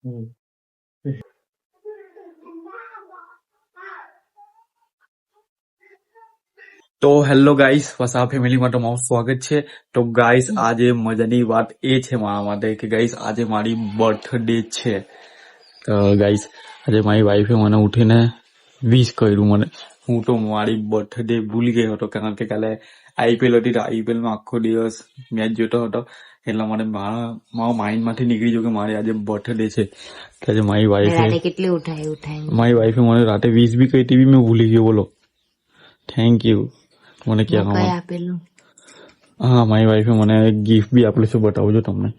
હમ. તો hello guys, Vasa ફેમિલીમાં તમારું સ્વાગત છે. તો ગાઈસ, આજે મજાની વાત એ છે મારા માટે કે ગાઈસ આજે મારી બર્થડે છે. તો ગાઈસ, આજે મારી વાઈફે મને ઉઠીને વિશ કર્યું મને. હું તો મારી બર્થડે ભૂલી ગયો હતો કારણ કે કાલે આઈપીએલ હતી. તો આઈપીએલમાં આખો દિવસ મેચ જોતો હતો એટલે મને મારા માઇન્ડમાંથી નીકળી ગયું કે મારી આજે બર્થડે છે. કે આજે મારી વાઈફે મને રાતે વિશ બી કરી બી મેં ભૂલી ગયો. બોલો, થેન્ક યુ. મને ક્યાં આપેલું? હા, મારી વાઈફે મને ગિફ્ટ બી આપેલું છે, બતાવજો તમને.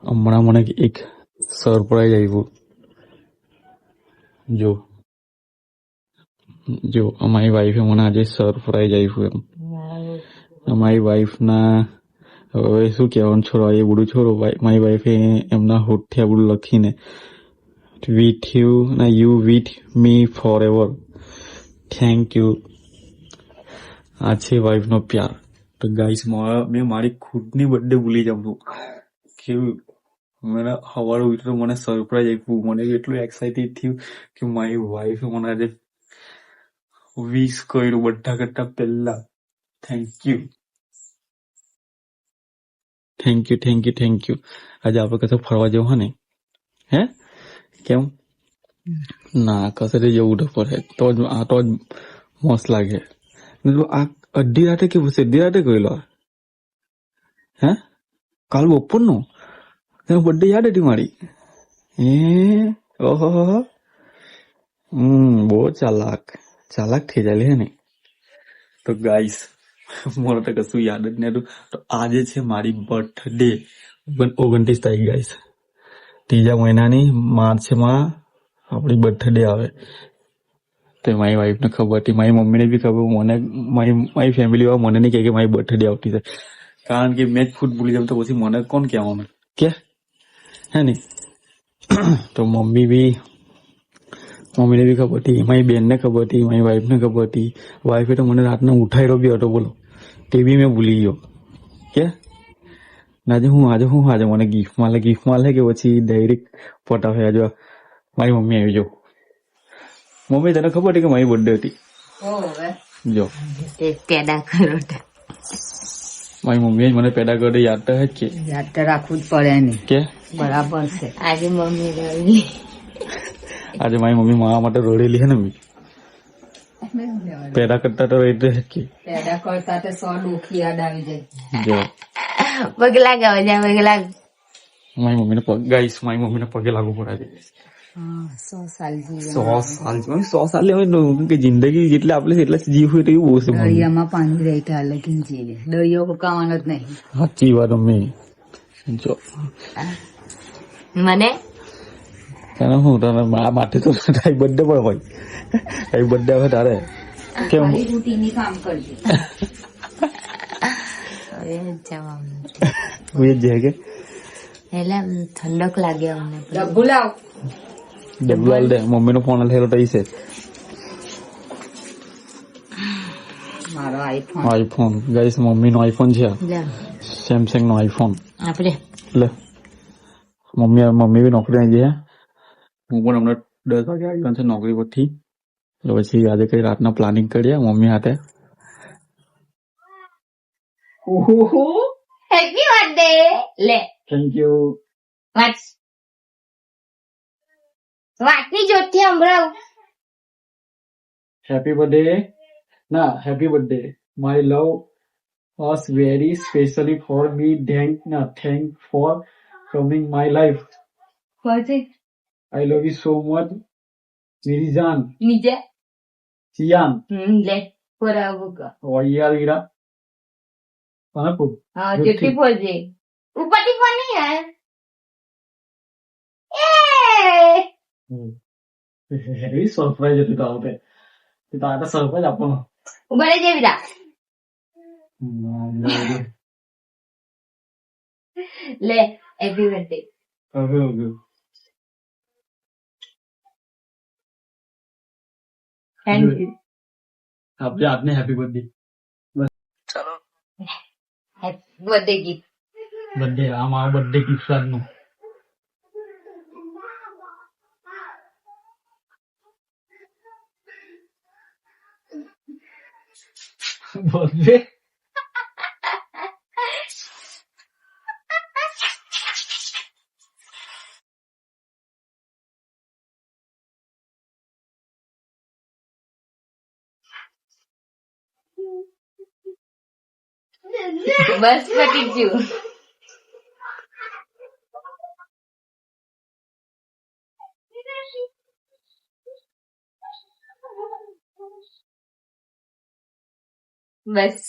હમણાં મને એક સરપ્રાઈઝ આવ્યું. જો અમારી વાઈફે મને આજે સરપ્રાઈઝ આવ્યું. એમ અમારી વાઈફના હવે શું કહેવાનું, છોડો એ બધું છોડો. મારી વાઈફે એમના હોઠથી આ બધું લખીને વિથ યુ ના you with me for ever, thank you. આ છે વાઈફનો પ્યાર. તો ગાઈસ, મેં મારી ખુદની બર્થડે ભૂલી જાઉં છું. કેવું મને સવારે ઉઠ્યો મને સરપ્રાઈઝ આપ્યું. મને એટલું એક્સાઇટેડ થયું કે મારી વાઈફે મને આજે વિશ કર્યું બધા કરતા પહેલા. Thank you, thank you, thank you, thank you. આજે આપણે કશે ફરવા જવું હે ને? હે કેમ ના, કશે જવું તો પડે તો જ મસ્ત લાગે. આ અડધી રાતે કેવું છે? અડધી રાતે કહેલો હે? કાલ બપોરનું બર્થડે યાદ હતી મારી? ઓહો, બહુ ચાલાક થઈ જાય હે ને. તો ગાઈસ, મને તો કશું યાદ જ નહીં હતું. તો આજે છે મારી બર્થડે, 29 તારીખ. ગાઈસ, ત્રીજા મહિનાની માર્ચમાં આપણી બર્થડે આવે. તો મારી વાઈફને ખબર હતી, મારી મમ્મીને બી ખબર. મને મારી ફેમિલીમાં મને નહીં કહે કે મારી બર્થડે આવતી છે, કારણ કે મેં જ ફૂડ ભૂલી જાઉં તો પછી મને કોણ કહેવાનું કે હે ને. તો મમ્મીને બી ખબર હતી, મારી બેનને ખબર હતી, મારી વાઈફને ખબર હતી. વાઈફે તો મને રાતના ઉઠાડ્યો બી હતો. બોલો, તે બી મેં ભૂલી ગયો કે આજે મને ગિફ્ટ મળે કે પછી ડાયરેક્ટ પટાવે. આજે મારી મમ્મી આવી. જો મમ્મી, તને ખબર હતી કે મારી બર્થડે હતી? જો પેદા કરો, મારી મમ્મી મને પેદા કરે. યાદ તો હે કે યાદ તો રાખવું જ પડે ને કે બરાબર છે. આજે મારી મમ્મી મારા માટે રડેલી હે ને. પેદા કરતા તો રહી જ કે પેદા કરતા તો 100 દુઃખ યાદ આવી જાય. પગલા ગાવ જા પગલા. મારી મમ્મીને ગાઈસ, મારી મમ્મીને પગે લાગુ પડે. 100 સાલ કે જિંદગી જેટલે આપણે એટલે જીવ હોય તો એવું બહુ છે. દરિયામાં પાણી રહેતા લેકિન જીવે દરિયો હુકાવાનો જ નહીં. સાચી વાત. અમે જો મને તને હું તને માટે તો તારી બર્થડે પણ હોય. તારી બર્થડે હવે તારે કેમ રૂટીનની કામ કરજે. હવે જાય કે એટલે ઠંડક લાગે અમને. ડબ્બુ લાવ, ડબ્બુ લાવ દે. મમ્મીનો ફોન લેલો તો છે મારો આઈફોન. ગાઈસ, મમ્મીનો આઈફોન છે, સેમસંગ નો આઈફોન. આપણે લે મમ્મી બી નોકરી આવી જાય. હું પણ હમણાં 10 વાગે આવી ગયો છે નોકરી પરથી. એટલે પછી આજે કઈ રાતના પ્લાનિંગ કરીએ મમ્મી સાથે. Happy birthday. લે, થેન્ક યુ. વાતની જોરથી સંભળાવ. હેપી બર્થડે ના, happy birthday. My love was very specially for me. Thank for coming my life. What? I love you so much. Mirizan. Nije. Sian. Le. Pura buka. Oh yaar gira. Mana pun? हाँ चिट्ठी पहुंचे ऊपर की phone नहीं है. એ surprise હતી તારા માટે. તારા સરપ્રાઈઝ આપવાનો. ઉભા રહી જેવી રા. લે, હેપી બર્થડે. હવે થેન્ક યુ. આપણે આપને હેપી બર્થડે. ચલો, હેપી બર્થડે ગિફ્ટ. બર્થડે આ મારો બર્થડે ગિફ્ટ આજનો. બોલજે. બસ પતી ગયું. બસ.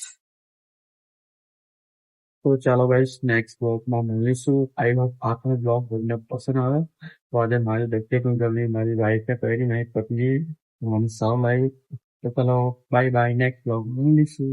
તો ચાલો ગાઈસ નેક્સ્ટ બ્લોગમાં મળીશું. આઈ હોપ આપનો બ્લોગ તમને પસંદ આવે. તો આજે મારી વ્યક્તિગત ગમી મારી વાઈફે કરી મારી પત્ની મને સાવ લાવી. તો ચાલો બાય બાય નેક્સ્ટ બ્લોગ મળીશું.